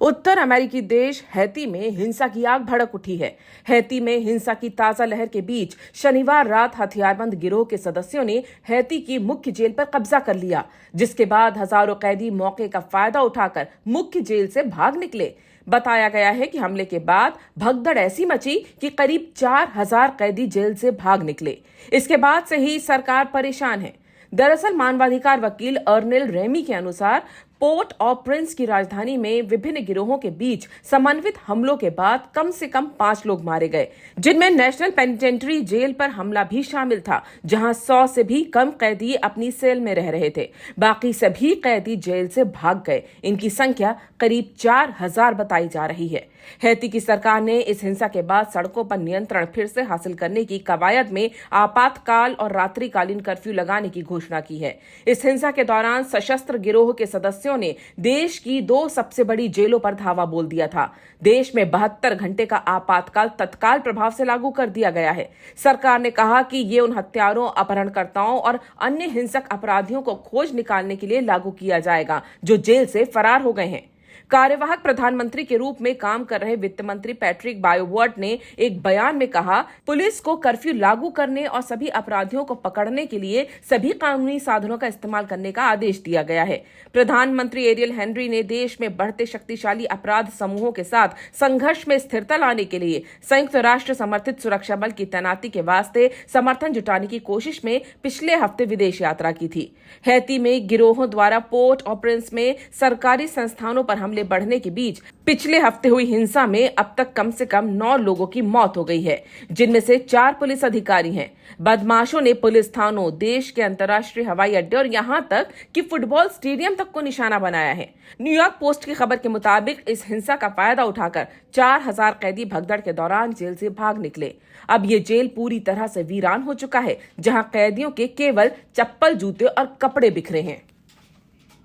उत्तर अमेरिकी देश हैती में हिंसा की आग भड़क उठी है। हैती में हिंसा की ताजा लहर के बीच शनिवार रात हथियारबंद गिरोह के सदस्यों ने हैती की मुख्य जेल पर कब्जा कर लिया, जिसके बाद हजारों कैदी मौके का फायदा उठाकर मुख्य जेल से भाग निकले। बताया गया है कि हमले के बाद भगदड़ ऐसी मची कि करीब 4000 कैदी जेल से भाग निकले। इसके बाद से ही सरकार परेशान है। दरअसल मानवाधिकार वकील अर्नेल रेमी के अनुसार पोर्ट ऑ प्रिंस की राजधानी में विभिन्न गिरोहों के बीच समन्वित हमलों के बाद कम से कम 5 लोग मारे गए, जिनमें नेशनल पेनिटेंट्री जेल पर हमला भी शामिल था, जहां 100 से भी कम कैदी अपनी सेल में रह रहे थे। बाकी सभी कैदी जेल से भाग गए। इनकी संख्या करीब 4000 बताई जा रही है। हैती की सरकार ने इस हिंसा के बाद सड़कों पर नियंत्रण फिर से हासिल करने की कवायद में आपातकाल और रात्रिकालीन कर्फ्यू लगाने की घोषणा की है। इस हिंसा के दौरान सशस्त्र गिरोह के सदस्यों ने देश की 2 सबसे बड़ी जेलों पर धावा बोल दिया था। देश में 72 घंटे का आपातकाल तत्काल प्रभाव से लागू कर दिया गया है। सरकार ने कहा कि ये उन हत्यारों, अपहरणकर्ताओं और अन्य हिंसक अपराधियों को खोज निकालने के लिए लागू किया जाएगा जो जेल से फरार हो गए हैं। कार्यवाहक प्रधानमंत्री के रूप में काम कर रहे वित्त मंत्री पैट्रिक बायोवर्ट ने एक बयान में कहा, पुलिस को कर्फ्यू लागू करने और सभी अपराधियों को पकड़ने के लिए सभी कानूनी साधनों का इस्तेमाल करने का आदेश दिया गया है। प्रधानमंत्री एरियल हेनरी ने देश में बढ़ते शक्तिशाली अपराध समूहों के साथ संघर्ष में स्थिरता लाने के लिए संयुक्त राष्ट्र समर्थित सुरक्षा बल की तैनाती के वास्ते समर्थन जुटाने की कोशिश में पिछले हफ्ते विदेश यात्रा की थी। हैती में गिरोहों द्वारा पोर्ट ऑ प्रिंस में सरकारी संस्थानों पर हमले बढ़ने के बीच पिछले हफ्ते हुई हिंसा में अब तक कम से कम 9 लोगों की मौत हो गई है, जिनमें से 4 पुलिस अधिकारी हैं। बदमाशों ने पुलिस थानों, देश के अंतर्राष्ट्रीय हवाई अड्डे और यहां तक कि फुटबॉल स्टेडियम तक को निशाना बनाया है। न्यूयॉर्क पोस्ट की खबर के मुताबिक इस हिंसा का फायदा उठाकर 4000 कैदी भगदड़ के दौरान जेल से भाग निकले। अब ये जेल पूरी तरह से वीरान हो चुका है, जहां कैदियों के केवल चप्पल, जूते और कपड़े बिखरे हैं।